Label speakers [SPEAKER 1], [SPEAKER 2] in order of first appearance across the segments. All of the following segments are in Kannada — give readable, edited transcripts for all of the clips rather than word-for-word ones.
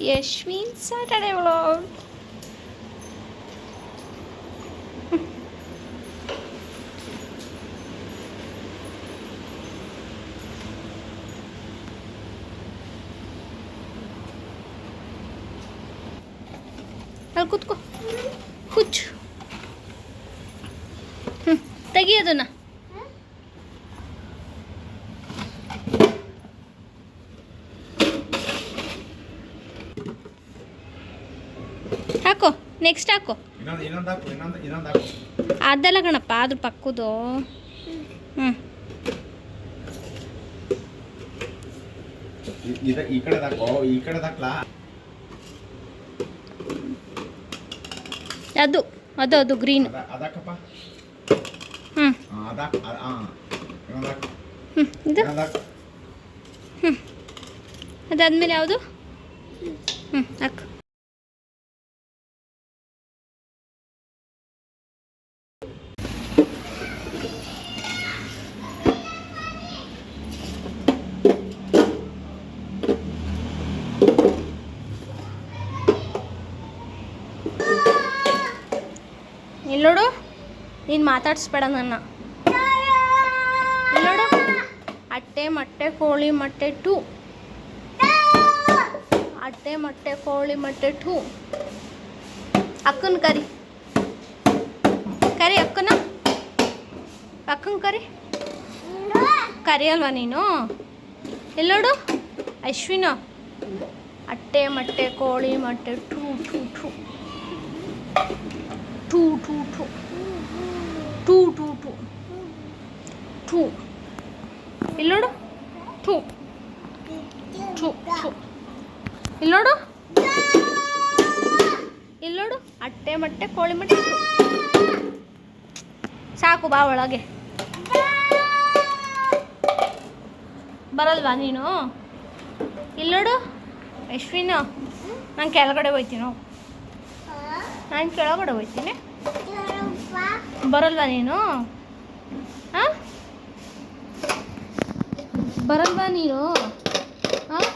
[SPEAKER 1] Yashwin Saturday vlog. ಅಲ್ಲಿ ಕೂತ್ಕೋ, ಹುಚ್ಚು. ತೆಗಿಯೋದನ್ನ. ಹಾಕೋ, ನೆಕ್ಸ್ಟ್ ಹಾಕೋ. ಅದೆಲ್ಲ ಕಣಪ್ಪ, ಅದ್ರ ಪಕ್ಕದು.
[SPEAKER 2] ಈ ಕಡೆ ಹಾಕೋ, ಈ ಕಡೆ ಹಾಕ್ಲಾ.
[SPEAKER 1] ಅದು ಅದು ಅದು ಗ್ರೀನ್.
[SPEAKER 2] ಅದಕ್ಕಪ್ಪ.
[SPEAKER 1] ಇದು ಅದಾದ್ಮೇಲೆ ಯಾವುದು? ಹಾಕು. ಇಲ್ಲೋಡು, ನೀನು ಮಾತಾಡಿಸ್ಬೇಡ ನನ್ನ. ಇಲ್ಲೋಡು, ಅಟ್ಟೆ ಮೊಟ್ಟೆ ಕೋಳಿ ಮೊಟ್ಟೆ ಟು. ಅಟ್ಟೆ ಮೊಟ್ಟೆ ಕೋಳಿ ಮೊಟ್ಟೆ ಟು. ಅಕ್ಕನ ಕರಿ, ಕರಿ ಅಕ್ಕನ. ಅಕ್ಕನ ಕರಿ. ಕರಿಯಲ್ವಾ ನೀನು? ಎಲ್ಲೋಡು ಅಶ್ವಿನ. ಅಟ್ಟೆ ಮೊಟ್ಟೆ ಕೋಳಿ ಮೊಟ್ಟೆ ಟು ಟು ಟು ಟು ಟು ಟು ಟು ಟು ಟು ಟು. ಇಲ್ಲೋಡು, ಟು ಟು ಟು. ಇಲ್ಲೋಡು, ಇಲ್ಲೋಡು, ಅಟ್ಟೆ ಮೊಟ್ಟೆ ಕೋಳಿ ಮೊಟ್ಟೆ ಟು. ಸಾಕು, ಬಾ ಒಳಗೆ. ಬರಲ್ವಾ ನೀನು? ಇಲ್ಲೋಡು ಅಶ್ವಿನ, ನಾನು ಕೆಳಗಡೆ ಹೋಗ್ತೀನಿ. ನಾನು ಕೆಳಗಡೆ ಹೋಗ್ತೀನಿ. ಬರಲ್ವಾ ನೀನು? ಹಾಂ, ಬರಲ್ವಾ ನೀನು? ಹಾಂ,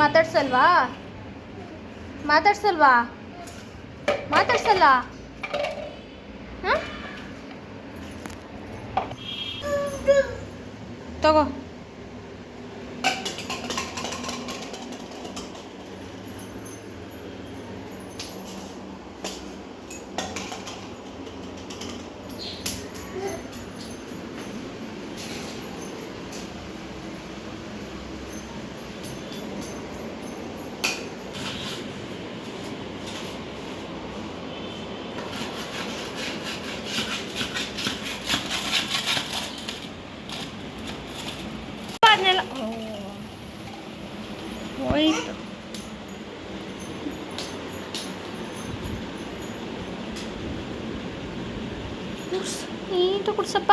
[SPEAKER 1] ಮಾತಾಡ್ಸಲ್ವಾ? ಮಾತಾಡ್ಸಲ್ವಾ? ಮಾತಾಡ್ಸಲ್ಲ? ಹಾಂ, ತಗೋ. ಹೋಯ್ತು. ನೀಟು ಕುಡ್ಸಪ್ಪ.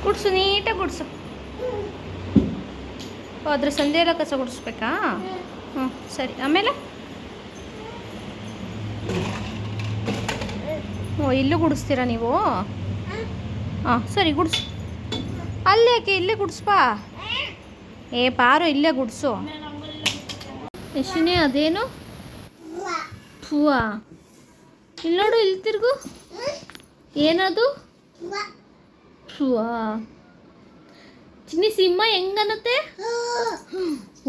[SPEAKER 1] ಕುಡ್ಸು, ನೀಟಾಗಿ ಕುಡ್ಸು. ಅದ್ರ ಸಂಜೆ ಎಲ್ಲ ಕಸ ಗುಡಿಸ್ಬೇಕಾ? ಹ್ಞೂ ಸರಿ. ಆಮೇಲೆ ಓ, ಇಲ್ಲೂ ಗುಡಿಸ್ತೀರಾ ನೀವು? ಹಾಂ ಸರಿ, ಗುಡಿಸು. ಅಲ್ಲೇ ಯಾಕೆ, ಇಲ್ಲೇ ಗುಡಿಸ್ಬಾ. ಏ ಪಾರು, ಇಲ್ಲೇ ಗುಡಿಸು. ಯಶಿನಿ, ಅದೇನು ಹೂವಾ? ಇಲ್ಲಿ ನೋಡು, ಇಲ್ಲಿ ತಿರುಗು. ಏನದು ಹೂವಾ? ಚಿನ್ನಿ, ಸಿಂಹ ಹೆಂಗನ್ನತ್ತೆ?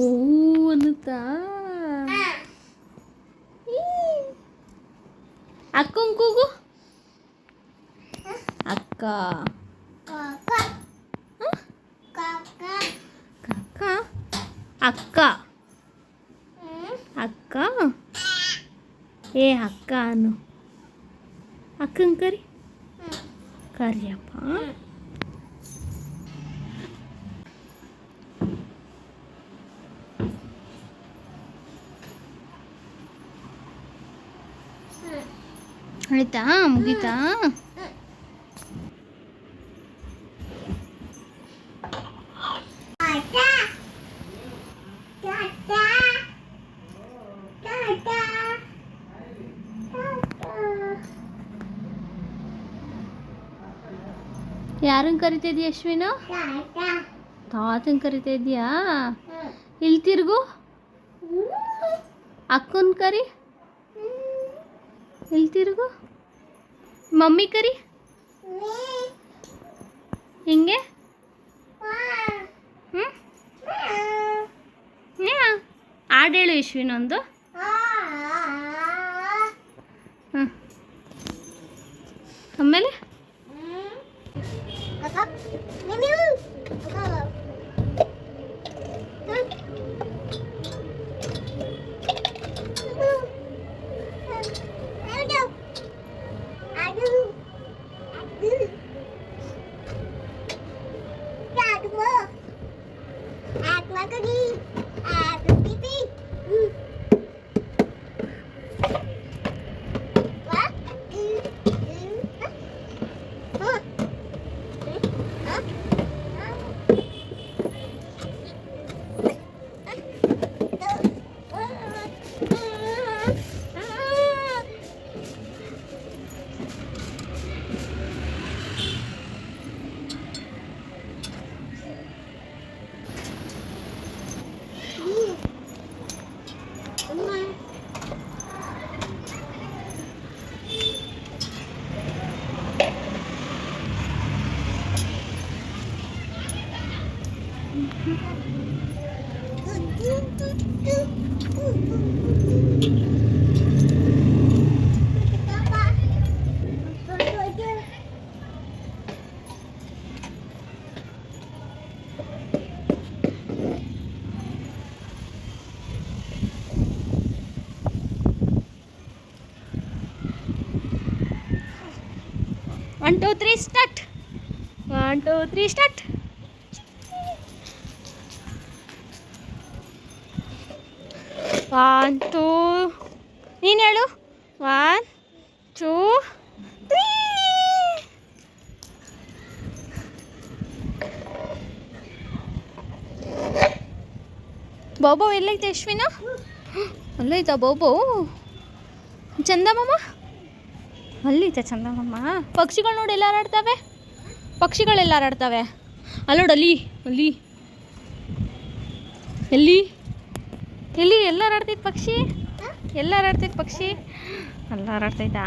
[SPEAKER 1] ಓ ಅನ್ನುತ್ತಾ? ಅಕ್ಕನ ಕೂಗು. ಅಕ್ಕ. ಅಕ್ಕ, ಅಕ್ಕ. ಏ ಅಕ್ಕ ಅನ್ನು. ಅಕ್ಕನ ಕರಿ. ಕರಿಯಪ್ಪ. ಆಯ್ತಾ? ಮುಗೀತಾ? ಯಾರನ್ನು ಕರಿತಾ ಇದೀಯ ಅಶ್ವಿನ? ತಾತನ ಕರಿತಾ ಇದೀಯಾ? ಇಲ್ಲಿ ತಿರ್ಗು. ಅಕ್ಕನ ಕರಿ. ಇಲ್ಲಿ ತಿರ್ಗು. ಮಮ್ಮಿ ಕರಿ. ಹಿಂಗೆ. ಹಾಡು ಹೇಳು ಅಶ್ವಿನೊಂದು. ಆಮೇಲೆ One, two, three, start. 1, 2, 3, start. One, two. ನೀನು ಹೇಳು. 1, 2, 3. ಬಾಬು ಎಲ್ಲೈತೆ ಅಶ್ವಿನ? ಅಲ್ಲೈತಾ ಬಾಬು? ಚಂದಮಾಮ ಅಲ್ಲೈತೆ ಚಂದಮಾಮ. ಪಕ್ಷಿಗಳು ನೋಡಿ ಎಲ್ಲ ಹಾರಾಡ್ತವೆ. ಪಕ್ಷಿಗಳೆಲ್ಲ ಹಾರಾಡ್ತವೆ. ಅಲ್ಲೋಡು ಅಲ್ಲಿ ಅಲ್ಲಿ ಎಲ್ಲಿ ಎಲ್ಲಿ ಎಲ್ಲ ಹಾರಾಡ್ತೈತೆ ಪಕ್ಷಿ. ಎಲ್ಲ ಹಾರಾಡ್ತೈತೆ ಪಕ್ಷಿ. ಎಲ್ಲ ಹಾರಾಡ್ತೈತಾ?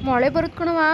[SPEAKER 1] ಮಳೆ ಬರುತ್ತೆ ಕಣವಾ.